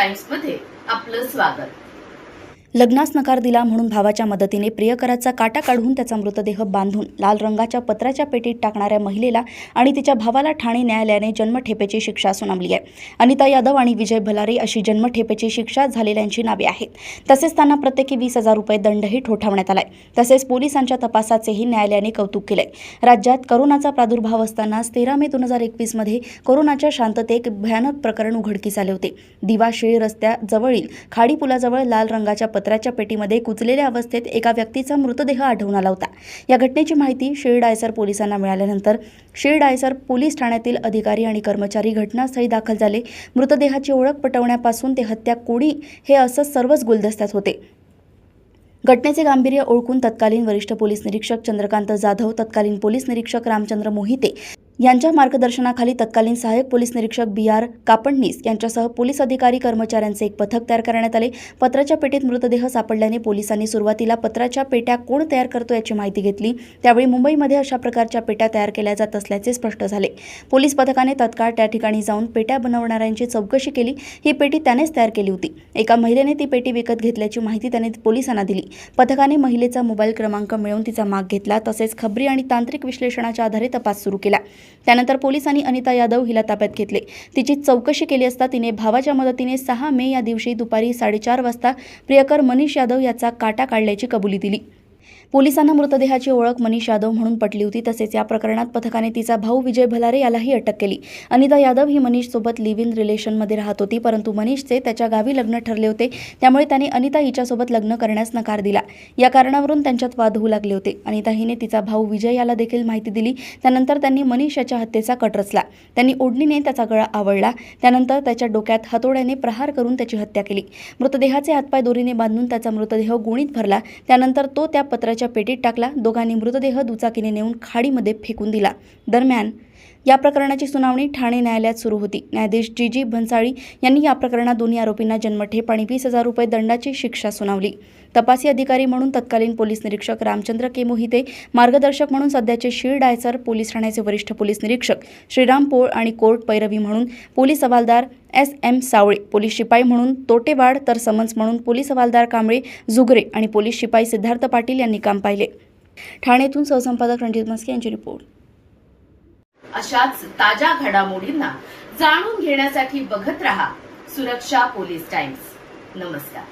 टाइम्समध्ये आपलं स्वागत। लग्नास नकार दिला म्हणून भावाच्या मदतीने प्रियकराचा काटा काढून त्याचा मृतदेह बांधून लाल रंगाच्या पत्राच्या पेटीत टाकणाऱ्या महिलेला आणि तिच्या भावाला ठाणे न्यायालयाने जन्मठेपेची शिक्षा सुनावली आहे। अनिता यादव आणि विजय भलारी अशी जन्मठेपेची शिक्षा झालेल्यांची नावे आहेत। तसेच त्यांना प्रत्येकी 20,000 रुपये दंडही ठोठावण्यात आलाय। तसेच पोलिसांच्या तपासाचेही न्यायालयाने कौतुक केले। राज्यात कोरोनाचा प्रादुर्भाव असतानाच 13 मे 2021 मध्ये कोरोनाच्या शांततेत एक भयानक प्रकरण उघडकीस आले होते। दिवा-शेळी रस्त्याजवळील खाडी पुलाजवळ लाल रंगाच्या पत्राच्या पेटीमध्ये कुचलेल्या अवस्थेत एका व्यक्तीचा मृतदेह आढळून आला होता। या घटनेची माहिती शिळडायसर पोलिसांना मिळाल्यानंतर शिळडायसर पोलीस ठाण्यातील अधिकारी आणि कर्मचारी घटनास्थळी दाखल झाले। मृतदेहाची ओळख पटवण्यापासून ते हत्या कोणी हे असं सर्वच गुलदस्त्यात होते। घटनेचे गांभीर्य ओळखून तत्कालीन वरिष्ठ पोलीस निरीक्षक चंद्रकांत जाधव, तत्कालीन पोलीस निरीक्षक रामचंद्र मोहिते यांच्या मार्गदर्शनाखाली तत्कालीन सहाय्यक पोलीस निरीक्षक BR कापडनीस यांच्यासह पोलीस अधिकारी कर्मचाऱ्यांचे एक पथक तयार करण्यात आले। पत्राच्या पेटीत मृतदेह सापडल्याने पोलिसांनी सुरुवातीला पत्राच्या पेट्या कोण तयार करतो याची माहिती घेतली। त्यावेळी मुंबईमध्ये अशा प्रकारच्या पेट्या तयार केल्या जात असल्याचे स्पष्ट झाले। पोलीस पथकाने तत्काळ त्या ठिकाणी जाऊन पेट्या बनवणाऱ्यांची चौकशी केली। ही पेटी त्यानेच तयार केली होती। एका महिलेने ती पेटी विकत घेतल्याची माहिती त्याने पोलिसांना दिली। पथकाने महिलेचा मोबाईल क्रमांक मिळवून तिचा माग घेतला। तसेच खबरी आणि तांत्रिक विश्लेषणाच्या आधारे तपास सुरू केला। त्यानंतर पोलिसांनी अनिता यादव हिला ताब्यात घेतले। तिची चौकशी केली असता तिने भावाच्या मदतीने 6 मे या दिवशी दुपारी 4:30 वाजता प्रियकर मनीष यादव याचा काटा काढल्याची कबुली दिली। पोलिसांना मृतदेहाची ओळख मनीष यादव म्हणून पटली होती। तसेच या प्रकरणात पथकाने तिचा भाऊ विजय भलारे यालाही अटक केली। अनिता यादव ही मनीषसोबत लिव्ह इन रिलेशनमध्ये राहत होती, परंतु मनीषचे त्याच्या गावी लग्न ठरले होते, त्यामुळे त्याने अनिता हिच्यासोबत लग्न करण्यास नकार दिला। या कारणावरून त्यांच्यात वाद होऊ लागले होते। अनिता हिने तिचा भाऊ विजय याला देखील माहिती दिली। त्यानंतर त्यांनी मनीष याच्या हत्येचा कट रचला। त्यांनी ओढणीने त्याचा गळा आवळला। त्यानंतर त्याच्या डोक्यात हातोड्याने प्रहार करून त्याची हत्या केली। मृतदेहाचे हातपाय दोरीने बांधून त्याचा मृतदेह गोणीत भरला। त्यानंतर तो त्या पत्राच्या पेटीत टाकला। दोघांनी मृतदेह दुचाकीने नेऊन खाडीमध्ये फेकून दिला। दरम्यान या प्रकरणाची सुनावणी ठाणे न्यायालयात सुरू होती। न्यायाधीश GG भन्साळी यांनी या प्रकरणात दोन्ही आरोपींना जन्मठेप आणि 20,000 रुपये दंडाची शिक्षा सुनावली। तपासी अधिकारी म्हणून तत्कालीन पोलीस निरीक्षक रामचंद्र के मोहिते, मार्गदर्शक म्हणून सध्याचे शिळडायसर पोलीस ठाण्याचे वरिष्ठ पोलीस निरीक्षक श्रीराम पोळ आणि कोर्ट पैरवी म्हणून पोलीस हवालदार SM सावळे, पोलीस शिपाई म्हणून तोटेवाड, तर समन्स म्हणून पोलीस हवालदार कांबळे जुगरे आणि पोलीस शिपाई सिद्धार्थ पाटील यांनी काम पाहिले। ठाण्यातून सहसंपादक रणजित मस्के यांची रिपोर्ट। अशाच ताज्या घडामोडींना जाणून घेण्यासाठी बघत रहा सुरक्षा पोलीस टाइम्स। नमस्कार।